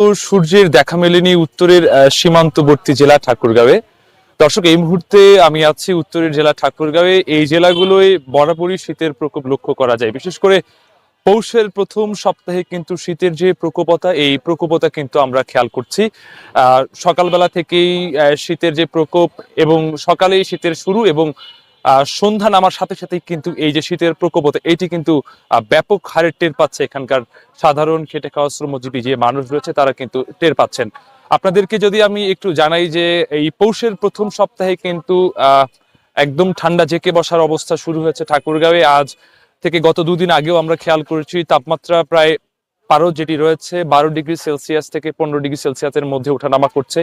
সূর্যের দেখা মেলেনি উত্তরের সীমান্তবর্তী জেলা ঠাকুরগাঁওয়ে। দর্শক, এই মুহূর্তে আমি আছি উত্তরের জেলা ঠাকুরগাঁওয়ে। এই জেলাগুলোয় বরাবরই শীতের প্রকোপ লক্ষ্য করা যায়। বিশেষ করে পৌষের প্রথম সপ্তাহে কিন্তু শীতের যে প্রকোপতা, এই প্রকোপতা কিন্তু আমরা খেয়াল করছি। সকালবেলা থেকেই শীতের যে প্রকোপ, এবং সকালেই শীতের শুরু, এবং সন্ধ্যা নামার সাথে সাথেই কিন্তু এই যে শীতের প্রকোপতা, এটি কিন্তু ব্যাপক হারে টের পাচ্ছে এখানকার সাধারণ খেটে খাওয়া শ্রমজীবী যে মানুষ রয়েছে, তারা কিন্তু টের পাচ্ছেন। আপনাদেরকে যদি আমি একটু জানাই যে এই পৌষের প্রথম সপ্তাহে কিন্তু একদম ঠান্ডা জেঁকে বসার অবস্থা শুরু হয়েছে ঠাকুরগাঁওয়ে। আজ থেকে গত দুদিন আগেও আমরা খেয়াল করেছি তাপমাত্রা প্রায় পারদ যেটি রয়েছে 12 ডিগ্রি সেলসিয়াস থেকে 15 ডিগ্রি সেলসিয়াসের মধ্যে ওঠানামা করছে,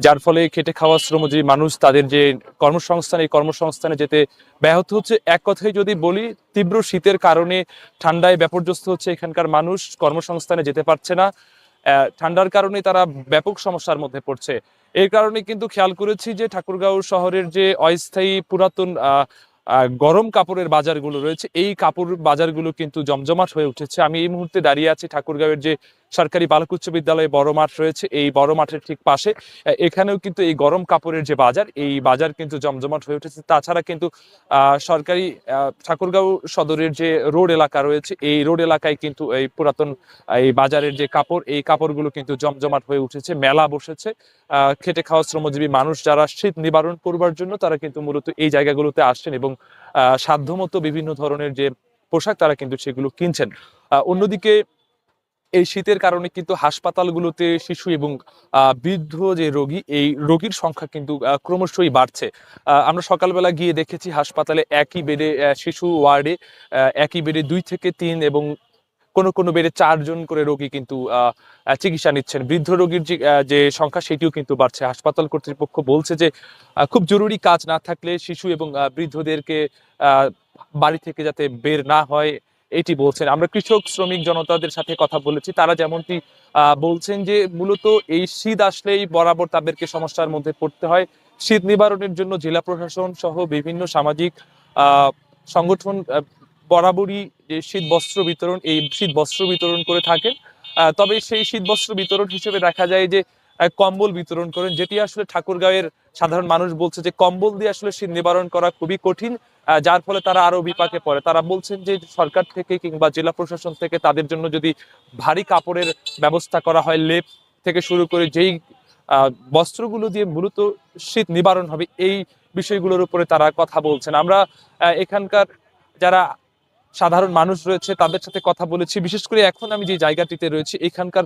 যার ফলে খেটে খাওয়া শ্রমজীবী মানুষ তাদের যে কর্মসংস্থান, এই কর্মসংস্থানে যেতে ব্যাহত হচ্ছে। এক কথায় যদি বলি, তীব্র শীতের কারণে ঠান্ডায় বিপর্যস্ত হচ্ছে এখানকার মানুষ, কর্মসংস্থানে যেতে পারছে না। ঠান্ডার কারণে তারা ব্যাপক সমস্যার মধ্যে পড়ছে। এই কারণে কিন্তু খেয়াল করেছি যে ঠাকুরগাঁও শহরের যে অস্থায়ী পুরাতন গরম কাপড়ের বাজারগুলো রয়েছে, এই কাপড় বাজারগুলো কিন্তু জমজমাট হয়ে উঠেছে। আমি এই মুহূর্তে দাঁড়িয়ে আছি ঠাকুরগাঁওয়ের যে সরকারি বালক উচ্চ বিদ্যালয়ে বড় মাঠ রয়েছে, এই বড় মাঠের ঠিক পাশে। এখানেও কিন্তু এই গরম কাপড়ের যে বাজার, এই বাজার কিন্তু জমজমাট হয়ে উঠেছে। তাছাড়া কিন্তু সরকারি ঠাকুরগাঁও সদরের যে রোড এলাকা রয়েছে, এই রোড এলাকায় কিন্তু এই পুরাতন এই বাজারের যে কাপড়, এই কাপড়গুলো কিন্তু জমজমাট হয়ে উঠেছে, মেলা বসেছে। খেটে খাওয়া শ্রমজীবী মানুষ যারা শীত নিবারণ করবার জন্য, তারা কিন্তু মূলত এই জায়গাগুলোতে আসছেন এবং সাধ্যমতো বিভিন্ন ধরনের যে পোশাক, তারা কিন্তু সেগুলো কিনছেন। অন্যদিকে এই শীতের কারণে কিন্তু হাসপাতালগুলোতে শিশু এবং বৃদ্ধ যে রোগী, এই রোগীর সংখ্যা কিন্তু ক্রমশই বাড়ছে। আমরা সকালবেলা গিয়ে দেখেছি হাসপাতালে একই বেডে শিশু ওয়ার্ডে একই বেডে 2 থেকে 3 এবং কোনো কোনো বেডে 4 জন করে রোগী কিন্তু চিকিৎসা নিচ্ছেন। বৃদ্ধ রোগীর যে সংখ্যা, সেটিও কিন্তু বাড়ছে। হাসপাতাল কর্তৃপক্ষ বলছে যে খুব জরুরি কাজ না থাকলে শিশু এবং বৃদ্ধদেরকে আহ, বাড়ি থেকে যাতে বের না হয়, এটি বলছেন। আমরা কৃষক শ্রমিক জনতাদের সাথে কথা বলেছি, তারা যেমনটি বলছেন যে মূলত এই শীত আসলেই বরাবর তাদেরকে সমস্যার মধ্যে পড়তে হয়। শীত নিবারণের জন্য জেলা প্রশাসন সহ বিভিন্ন সামাজিক আহ সংগঠন বরাবরই যে শীত বস্ত্র বিতরণ, এই শীত বস্ত্র বিতরণ করে থাকেন। তবে সেই শীত বস্ত্র বিতরণ হিসেবে দেখা যায় যে কম্বল বিতরণ করেন, যেটি আসলে ঠাকুরগাঁওয়ের সাধারণ মানুষ বলছে যে কম্বল দিয়ে আসলে শীত নিবারণ করা খুবই কঠিন, যার ফলে তারা আরো বিপাকে পড়ে। তারা বলছেন যে সরকার থেকে কিংবা জেলা প্রশাসন থেকে তাদের জন্য যদি ভারী কাপড়ের ব্যবস্থা করা হয়, লেপ থেকে শুরু করে যেই বস্ত্রগুলো দিয়ে মূলত শীত নিবারণ হবে, এই বিষয়গুলোর উপরে তারা কথা বলছেন। আমরা এখানকার যারা সাধারণ মানুষ রয়েছে তাদের সাথে কথা বলেছি। বিশেষ করে এখন আমি যে জায়গাটিতে রয়েছি, এখানকার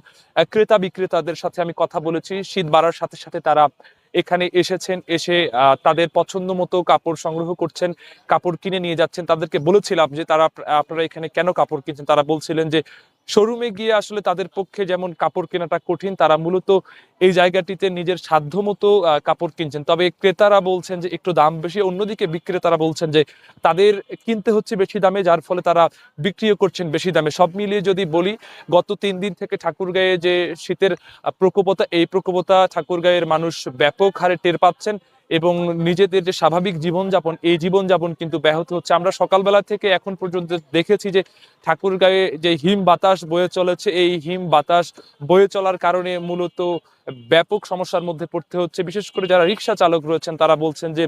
ক্রেতা বিক্রেতাদের সাথে আমি কথা বলেছি। শীত বাড়ার সাথে সাথে তারা এখানে এসেছেন, এসে তাদের পছন্দ মতো কাপড় সংগ্রহ করছেন, কাপড় কিনে নিয়ে যাচ্ছেন। তাদেরকে বলেছিলাম যে আপনারা এখানে কেন কাপড় কিনছেন, তারা বলছিলেন যে শোরুমে গিয়ে আসলে তাদের পক্ষে যেমন কাপড় কেনাটা কঠিন, তারা মূলত এই জায়গাটিতে নিজের সাধ্য মতো কাপড় কিনছেন। তবে ক্রেতারা বলছেন যে একটু দাম বেশি, অন্যদিকে বিক্রেতারা বলছেন যে তাদের কিনতে হচ্ছে বেশি দামে, যার ফলে তারা বিক্রিও করছেন বেশি দামে। সব মিলিয়ে যদি বলি, গত 3 দিন থেকে ঠাকুরগাঁয়ে যে শীতের প্রকোপতা, এই প্রকোপতা ঠাকুরগাঁয়ের মানুষ ব্যাপক হারে টের পাচ্ছেন, এবং নিজেদের যে স্বাভাবিক জীবনযাপন, এই জীবনযাপন কিন্তু ব্যাহত হচ্ছে। আমরা সকালবেলা থেকে এখন পর্যন্ত দেখেছি যে ঠাকুরগাঁয়ে যে হিম বাতাস বয়ে চলেছে, এই হিম বাতাস বয়ে চলার কারণে মূলত ব্যাপক সমস্যার মধ্যে পড়তে হচ্ছে। বিশেষ করে যারা রিক্সা চালক রয়েছেন, তারা বলছেন যে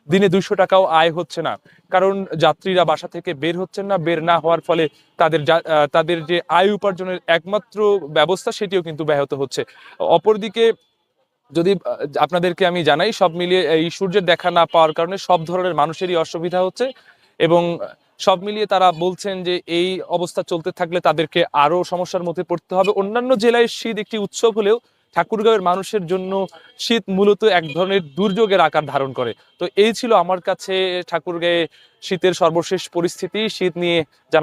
দিনে 200 টাকাও আয় হচ্ছে না, কারণ যাত্রীরা বাসা থেকে বের হচ্ছেন না। বের না হওয়ার ফলে তাদের যে আয় উপার্জনের একমাত্র ব্যবস্থা, সেটিও কিন্তু ব্যাহত হচ্ছে। অপরদিকে যদি আপনাদেরকে আমি জানাই, সব মিলিয়ে এই সূর্যের দেখা না পাওয়ার কারণে সব ধরনের মানুষেরই অসুবিধা হচ্ছে, এবং সব মিলিয়ে তারা বলছেন যে এই অবস্থা চলতে থাকলে তাদেরকে আরো সমস্যার মধ্যে পড়তে হবে। অন্যান্য জেলায় শীত একটি উৎসব হলেও ঠাকুরগাঁওয়ের মানুষের জন্য শীত মূলত এক ধরনের দুর্যোগের আকার ধারণ করে। তো এই ছিল আমার কাছে ঠাকুরগাঁয়ে শীতের সর্বশেষ পরিস্থিতি। শীত নিয়ে জানা